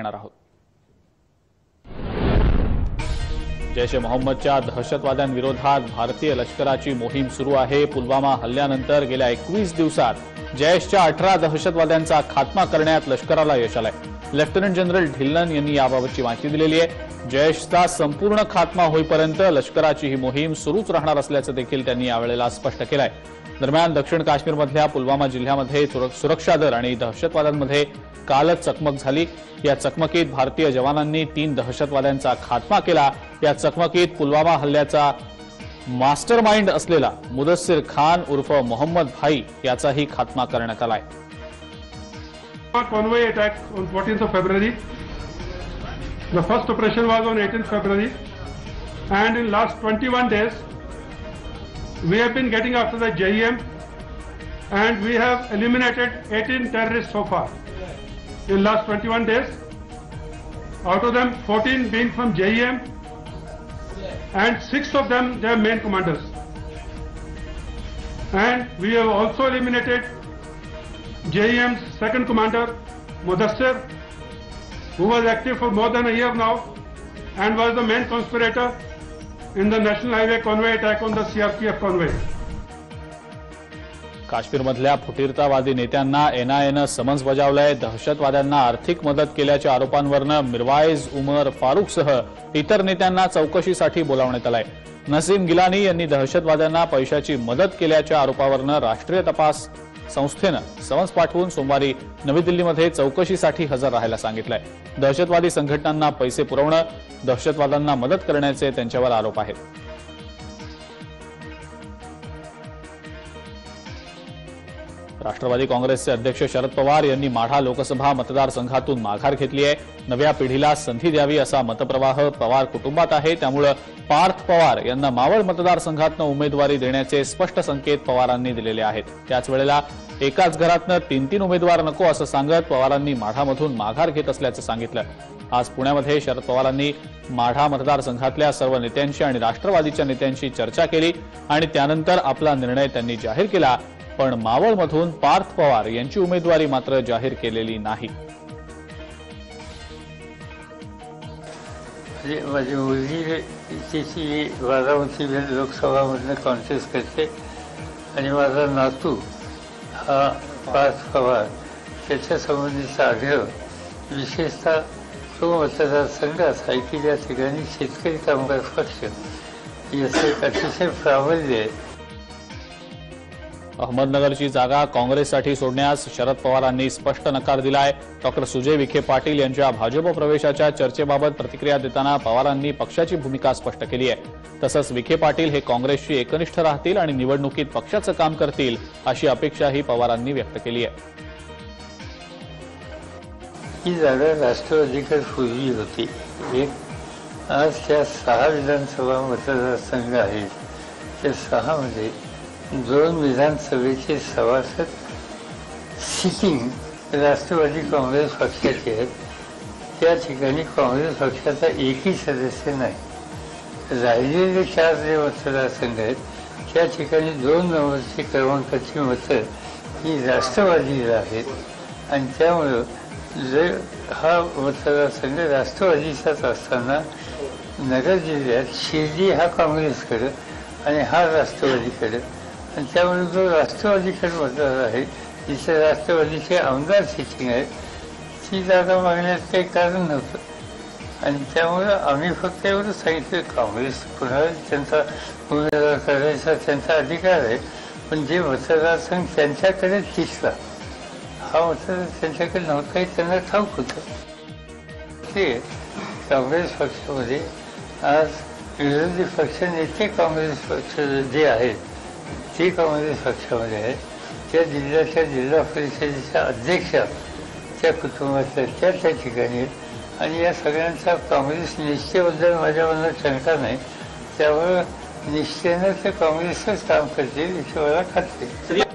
घेणार आहोत। जैश ए मोहम्मदच्या दहशतवाद्यांविरोधात भारतीय लष्कराची मोहीम सुरू आहे। पुलवामा हल्ल्यानंतर गेल्या 21 दिवसात जैशच्या 18 दहशतवाद्यांचा खात्मा करण्यात लष्कराला यश आलंय। लेफ्टनंट जनरल ढिल्लन यांनी याबाबतची माहिती दिलेली आहे। जैशचा संपूर्ण खात्मा होईपर्यंत लष्कराची ही मोहीम सुरूच राहणार असल्याचं देखील त्यांनी यावेळेला स्पष्ट केलंय। दरम्यान दक्षिण काश्मीरमधल्या पुलवामा जिल्ह्यामध्ये सुरक्षा दल आणि दहशतवाद्यांमध्ये कालच चकमक झाली। या चकमकीत भारतीय जवानांनी 3 दहशतवाद्यांचा खात्मा केला। या चकमकीत पुलवामा हल्ल्याचा मास्टरमाइंड असलेला मुदस्सिर खान उर्फ मोहम्मद भाई याचाही खात्मा करण्यात आलाय। Convoy attack on 14th of February. The first operation was on 18th February, and in last 21 days we have been getting after the JEM, and we have eliminated 18 terrorists so far in last 21 days. Out of them 14 being from JEM and 6 of them they are main commanders, and we have also eliminated JEM's second commander Mudassir, who was active for more than a year now and was the main conspirator in the National Highway convoy attack on the CRPF convoy. काश्मीरमधल्या फुटीरतावादी नेत्यांना NIAनं summons बजावलंय। दहशतवाद्यांना आर्थिक मदत केल्याच्या आरोपांवरनं मिरवाईज उमर फारूकसह इतर नेत्यांना चौकशीसाठी बोलावण्यात आलंय। नसीम गिलानी यांनी दहशतवाद्यांना पैशाची मदत केल्याच्या आरोपावरनं राष्ट्रीय तपास संस्थेनं समन्स पाठवून सोमवारी नवी दिल्लीमध्ये चौकशीसाठी हजर राहायला सांगितलंय। दहशतवादी संघटनांना पैसे पुरवणं, दहशतवाद्यांना मदत करण्याचे त्यांच्यावर आरोप आहेत। राष्ट्रवादी काँग्रेसचे अध्यक्ष शरद पवार यांनी माढा लोकसभा मतदारसंघातून माघार घेतली आहे। नव्या पिढीला संधी द्यावी असा मतप्रवाह पवार कुटुंबात आहे। त्यामुळे पार्थ पवार यांना मावळ मतदारसंघातनं उमेदवारी देण्याचे स्पष्ट संकेत पवारांनी दिलेले आहेत। त्याच वेळेला एकाच घरातनं 3-3 उमेदवार नको असं सांगत पवारांनी माढामधून माघार घेत असल्याचं सांगितलं। आज पुण्यामध्ये शरद पवारांनी माढा मतदारसंघातल्या सर्व नेत्यांशी आणि राष्ट्रवादीच्या नेत्यांशी चर्चा केली आणि त्यानंतर आपला निर्णय त्यांनी जाहीर केला। पण मावळमधून पार्थ पवार यांची उमेदवारी मात्र जाहीर केलेली नाही। माझी मुलगी तिची बारामती लोकसभामधनं कॉन्टेस्ट करते आणि माझा नातू हा पार्थ पवार त्याच्या संबंधीचा आग्रह विशेषतः तो मतदारसंघ असा आहे की ज्या ठिकाणी शेतकरी कामगार पक्ष याचं एक अतिशय प्राबल्य आहे। अहमदनगरची जागा काँग्रेससाठी सोडण्यास शरद पवारांनी स्पष्ट नकार दिलाय। डॉ. सुजय विखे पाटील यांच्या भाजप प्रवेशाच्या चर्चेबाबत प्रतिक्रिया देताना पवारांनी पक्षाची भूमिका स्पष्ट केली आहे। तसंच विखे पाटील हे काँग्रेसशी एकनिष्ठ राहतील आणि निवडणुकीत पक्षाचं काम करतील अशी अपेक्षाही पवारांनी व्यक्त केली आहे। ही जागा राष्ट्रवादीकडे पूर्वी होती। एक आज त्या 6 विधानसभा मतदारसंघ आहेत, त्या 6 मध्ये 2 विधानसभेचे सभासद सिटिंग राष्ट्रवादी काँग्रेस पक्षाचे आहेत। त्या ठिकाणी काँग्रेस पक्षाचा एकही सदस्य नाही। राहिलेले 4 जे मतदारसंघ आहेत त्या ठिकाणी 2 नंबरची क्रमांकाची मतं ही राष्ट्रवादीला आहेत आणि त्यामुळं जर हा मतदारसंघ राष्ट्रवादीचाच असताना नगर जिल्ह्यात शिर्डी हा काँग्रेसकडे आणि हा राष्ट्रवादीकडे, आणि त्यामुळे जो राष्ट्रवादीकडे मतदार आहे जिथे राष्ट्रवादीचे आमदार सिटिंग आहेत ती जागा मागण्यात काही कारण नव्हतं आणि त्यामुळे आम्ही फक्त एवढं सांगितलं काँग्रेस पुन्हा त्यांचा उमेदवार करायचा त्यांचा अधिकार आहे, पण जे मतदारसंघ त्यांच्याकडे दिसला हा मतदार त्यांच्याकडे नव्हता हे त्यांना ठाऊक होतं। ते काँग्रेस पक्षामध्ये आज विरोधी पक्ष नेते काँग्रेस पक्ष जे आहेत ते काँग्रेस पक्षामध्ये आहेत। त्या जिल्ह्याच्या जिल्हा परिषदेच्या अध्यक्षा त्या कुटुंबातल्या त्या ठिकाणी आहेत आणि या सगळ्यांचा काँग्रेस निश्चयाबद्दल माझ्या मनात शंका नाही। त्यामुळे निश्चयानं ते काँग्रेसच काम करतील याची मला खात्री आहे।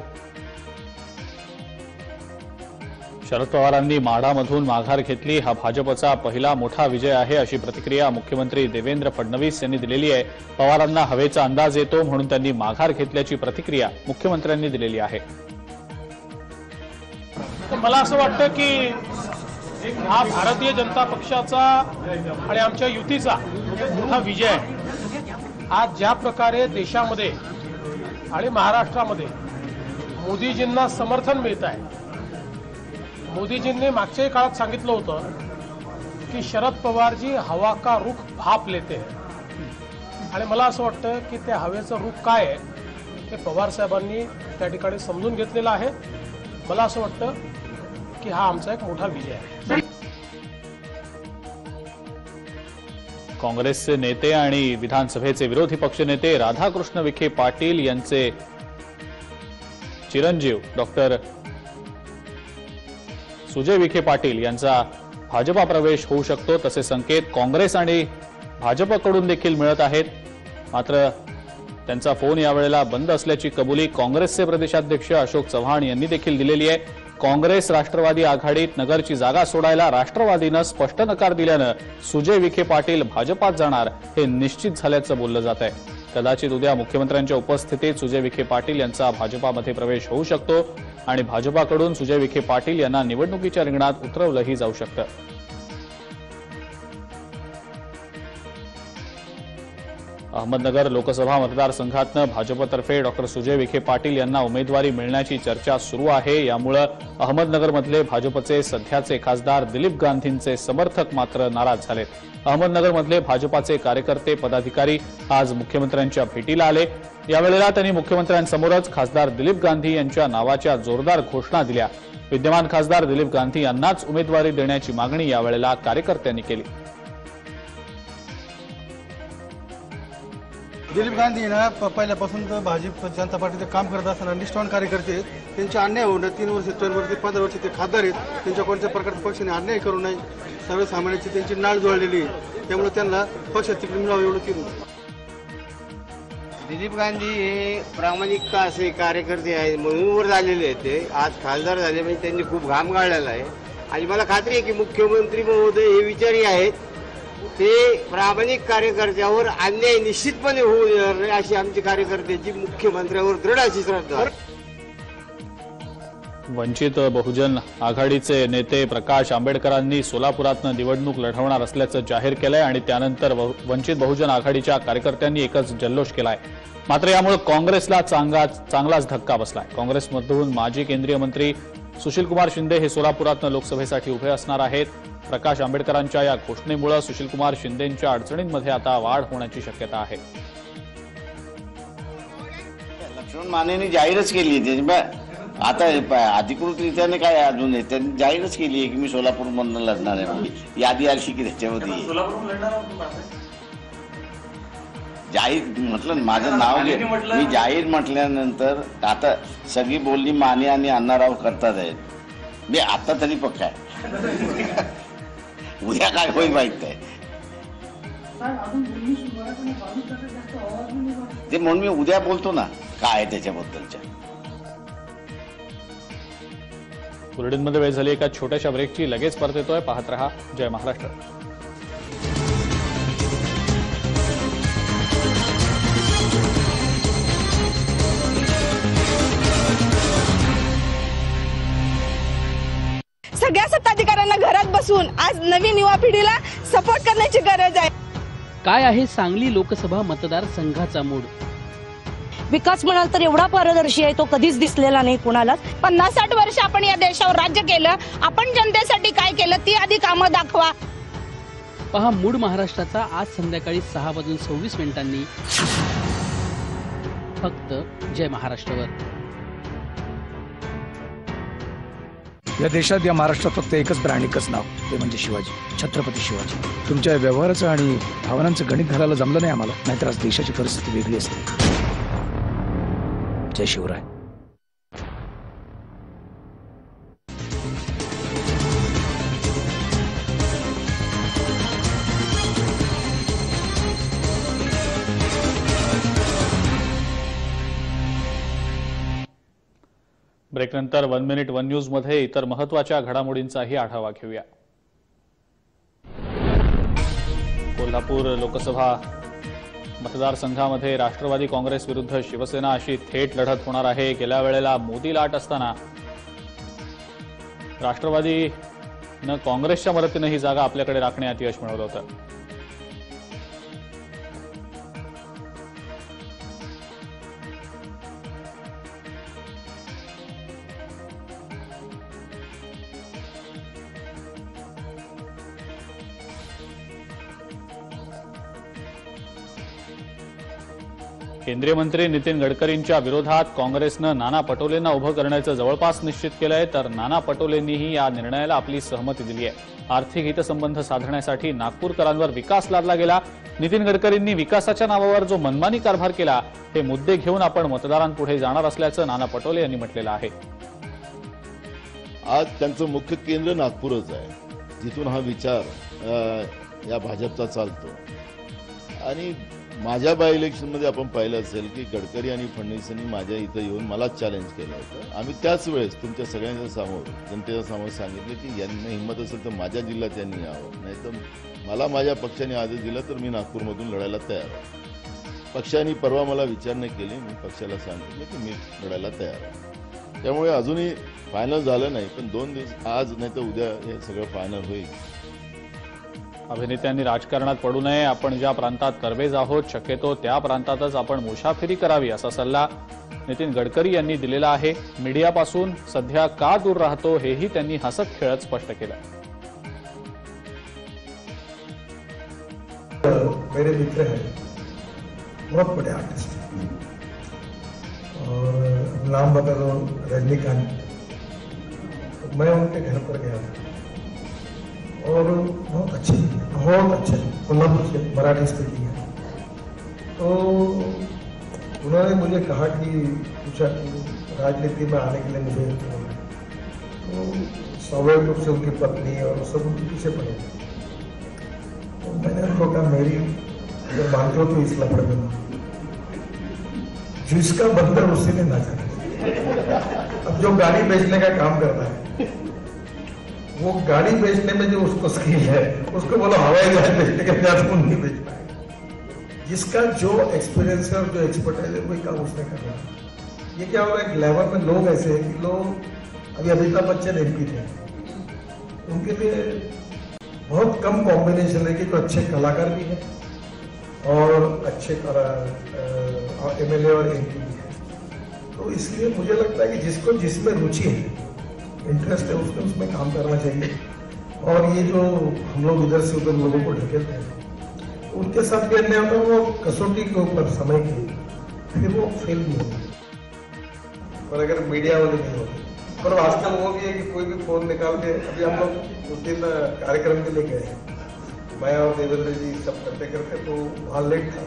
शरद पवारांनी माढामधून माघार घेतली, हा भाजपचा पहिला मोठा विजय आहे अशी प्रतिक्रिया मुख्यमंत्री देवेंद्र फडणवीस यांनी दिलेली आहे। पवारांना हवेचा अंदाज येतो म्हणून त्यांनी माघार घेतल्याची प्रतिक्रिया मुख्यमंत्र्यांनी दिलेली आहे। मला असं वाटतं की हा भारतीय जनता पक्षाचा आणि आमच्या युतीचा मोठा विजय आहे। आज ज्या प्रकारे देशामध्ये आणि महाराष्ट्रामध्ये मोदीजींना समर्थन मिळत आहे, मोदीजींनी मागच्या काळात सांगितलं होतं की शरद पवारजी हवा का रुख भाप लेते हैं, आणि मला असं वाटतं की त्या हवेचं रुख काय आहे हे पवार साहेबांनी त्या ठिकाणी समजून घेतलेलं आहे। मला असं वाटतं की हा आमचा एक मोठा विजय आहे। काँग्रेसचे नेते आणि विधानसभेचे विरोधी पक्षनेते राधाकृष्ण विखे पाटील यांचे चिरंजीव डॉक्टर सुजय विखे पाटील यांचा भाजपा प्रवेश होऊ शकतो, तसे संकेत काँग्रेस आणि भाजपकडून देखील मिळत आहेत। मात्र त्यांचा फोन यावेळेला बंद असल्याची कबुली काँग्रेसचे प्रदेशाध्यक्ष अशोक चव्हाण यांनी देखील दिलेली आहे। काँग्रेस राष्ट्रवादी आघाडीत नगरची जागा सोडायला राष्ट्रवादीनं स्पष्ट नकार दिल्यानं सुजय विखे पाटील भाजपात जाणार हे निश्चित झाल्याचं बोललं जात आहे। कदाचित उद्या मुख्यमंत्र्यांच्या उपस्थितीत सुजय विखे पाटील यांचा भाजपामध्ये प्रवेश होऊ शकतो आणि भाजपाकडून सुजय विखे पाटील यांना निवडणुकीच्या रिंगणात उतरवलंही जाऊ शकतं। अहमदनगर लोकसभा मतदारसंघातनं भाजपतर्फे डॉक्टर सुजय विखे पाटील यांना उमेदवारी मिळण्याची चर्चा सुरू आहे। यामुळे अहमदनगरमधले भाजपचे सध्याचे खासदार दिलीप गांधींचे समर्थक मात्र नाराज झालेत। अहमदनगरमधले भाजपाचे कार्यकर्ते पदाधिकारी आज मुख्यमंत्र्यांच्या भेटीला आले। यावेळेला त्यांनी मुख्यमंत्र्यांसमोरच खासदार दिलीप गांधी यांच्या नावाच्या जोरदार घोषणा दिल्या। विद्यमान खासदार दिलीप गांधी यांनाच उमेदवारी देण्याची मागणी यावेळेला कार्यकर्त्यांनी केली। दिलीप गांधी ना पहिल्यापासून तर भाजप जनता पार्टीचं काम करत असताना निष्ठावान कार्यकर्ते आहेत। त्यांचे अन्याय होऊ नये, 3 वर्ष टर्मवरती 15 वर्ष ते खासदार आहेत, त्यांच्या कोणत्या प्रकारच्या पक्षाने अन्याय करू नये, सर्वसामान्यांची त्यांची नाळ जुळलेली आहे, त्यामुळे त्यांना पक्षात तिकडे मिळावं एवढं केलं। दिलीप गांधी हे प्रामाणिक असे कार्यकर्ते आहेत म्हणून वर झालेले आहेत। ते आज खासदार झाले म्हणजे त्यांनी खूप घाम गाळलेला आहे आणि मला खात्री आहे की मुख्यमंत्री महोदय हे विचारी आहेत, ते प्रामाणिक कार्यकर्त्यावर अन्याय निश्चितपणे होऊ देणार नाही अशी आमची कार्यकर्त्याची मुख्यमंत्र्यावर दृढ अशी श्रद्धा आहे। वंचित बहुजन आघाडीचे नेते प्रकाश आंबेडकरांनी सोलापुरातनं निवडणूक लढवणार असल्याचं जाहीर केलंय आणि त्यानंतर वंचित बहुजन आघाडीच्या कार्यकर्त्यांनी एकच जल्लोष केलाय। मात्र यामुळे काँग्रेसला चांगलाच धक्का बसलाय। काँग्रेसमधून माजी केंद्रीय मंत्री सुशीलकुमार शिंदे हे सोलापुरातनं लोकसभेसाठी उभे असणार आहेत। प्रकाश आंबेडकरांच्या या घोषणेमुळे सुशीलकुमार शिंदेंच्या अडचणींमध्ये आता वाढ होण्याची शक्यता आहे। लक्ष्मण मानेने जाहीरच केली आहे, आता अधिकृतरित्याने काय अजून आहे, त्यांनी जाहीरच केली आहे की मी सोलापूर मधून लढणार आहे म्हणून यादी आली की त्याच्यामध्ये जाहीर म्हटलं माझं नाव घे, मी जाहीर म्हटल्यानंतर आता सगळी बोलणी माने आणि अण्णाराव करतात आहेत, मी आता तरी पक्का आहे, उद्या काय होईल माहित नाही ते, म्हणून मी उद्या बोलतो ना काय आहे त्याच्याबद्दलच्या। बुलेटिनमध्ये वेळ झाली एका छोट्याशा ब्रेकची, लगेच परत येतोय, पाहत रहा जय महाराष्ट्र। सगळ्या सत्ताधिकाऱ्यांना घरात बसून आज नवीन युवा पिढीला सपोर्ट करण्याची गरज आहे। काय आहे सांगली लोकसभा मतदारसंघाचा मूड? विकास म्हणाल तर एवढा पारदर्शी आहे, तो कधीच दिसलेला नाही कुणालाच। 50-60 वर्ष आपण या देशावर राज्य केलं, आपण जनतेसाठी काय केलं ती आधी कामं दाखवा। पहा मूड महाराष्ट्राचा आज संध्याकाळी 6:26 फक्त जय महाराष्ट्रावर। या देशात, या महाराष्ट्रात फक्त एकच ब्रँड, एकच नाव, ते म्हणजे शिवाजी, छत्रपती शिवाजी। तुमच्या व्यवहाराचं आणि भावनांचं गणित घालायला जमलं नाही आम्हाला, नाहीतर आज देशाची परिस्थिती वेगळी असते। जय शिवराय। ब्रेकनंतर 1 मिनिट 1 न्यूज मध्ये इतर महत्त्वाच्या घडामोडींचाही आढावा घेऊया। कोल्हापूर लोकसभा मतदारसंघामध्ये राष्ट्रवादी काँग्रेस विरुद्ध शिवसेना अशी थेट लढत होणार आहे। गेल्या वेळेला मोदी लाट असताना राष्ट्रवादी न काँग्रेसच्या मदतीनं ही जागा आपल्याकडे राखण्यात यश मिळवलं होतं. केंद्रीय मंत्री नितीन गडकरींच्या विरोधात काँग्रेसनं नाना पटोलेंना उभं करण्याचं जवळपास निश्चित केलंय, तर नाना पटोलेंनीही या निर्णयाला आपली सहमती दिली आहे. आर्थिक हितसंबंध साधण्यासाठी नागपूरकरांवर विकास लादला गेला. नितीन गडकरींनी विकासाच्या नावावर जो मनमानी कारभार केला ते मुद्दे घेऊन आपण मतदारांपुढे जाणार असल्याचं नाना पटोले यांनी म्हटलेलं आहे. आज त्यांचं मुख्य केंद्र नागपूरच आहे, जिथून हा विचार या भाजपचा चालतो. आणि माझ्या बाय इलेक्शनमध्ये आपण पाहिलं असेल की गडकरी आणि फडणवीसांनी माझ्या इथं येऊन मला चॅलेंज केलं होतं. आम्ही त्याच वेळेस तुमच्या सगळ्यांच्या समोर, जनतेच्या समोर सांगितलं की यांना हिंमत असेल तर माझ्या जिल्ह्यात यांनी यावं, नाही तर मला माझ्या पक्षाने आदेश दिला तर मी नागपूरमधून लढायला तयार आहे. पक्षाने परवा मला विचारणा केली, मी पक्षाला सांगितलं की मी लढायला तयार आहे. त्यामुळे अजूनही फायनल झालं नाही, पण 2 दिवस, आज नाही तर उद्या हे सगळं फायनल होईल. अभिनेत्यांनी राजकारणात पडू नये. आपण ज्या प्रांतात तरबेज आहोत, शक्यतो त्या प्रांतातच आपण मुसाफिरी करावी असा सल्ला नितीन गडकरी यांनी दिलेला आहे. मीडियापासून सध्या का दूर राहतो हेही त्यांनी हसत खेळत स्पष्ट केलं. मेरे मित्र हैं, बहुत बड़े आर्टिस्ट, और नाम बता दो रजनीकांत. मैं उनके घर पर गया था और बहुत अच्छे कोल्हापुर से मराठी स्पीकिंग है. तो उन्होंने मुझे कहा कि पूछा राजनीति में आने के लिए मुझे, तो स्वाभाविक रूप से उनकी पत्नी और सब उनके पीछे पड़े. तो मैंने उनको कहा मेरी अगर मानते हो तो इस लफड़े में जिसका बंदर उसी ने ना जाना. अब जो गाड़ी बेचने का काम करता है, वो गाड़ी बेचने में जो उसको स्किल है, उसको बोलो हवाई जहाज बेचने के बाद वो नहीं बेच पाएगा. जिसका जो एक्सपीरियंस है और जो एक्सपर्टाइज है वही काम उसने करना. ये क्या हो रहा है कि लेवल में लोग ऐसे हैं कि लोग, अभी अमिताभ बच्चन MP थे, उनके लिए बहुत कम कॉम्बिनेशन है कि कोई अच्छे कलाकार भी है और अच्छे MLA और MP भी है. तो इसलिए मुझे लगता है कि जिसको जिसमें रुचि है, इंटरेस्ट है, उसने उसमें काम करना चाहिए. और ये जो हम लोग इधर से उधर लोगों को ढकेलते हैं, उनके साथ भी अन्याय होता है. वो कसौटी के ऊपर समय की, फिर वो फेल नहीं होगी. और अगर मीडिया वाले नहीं होते, पर आजकल वो भी है कि कोई भी फोन निकाल के, अभी हम लोग उस दिन कार्यक्रम के लिए गए, मैं और देवेंद्र जी सब करते करते, तो वहाँ लेट था.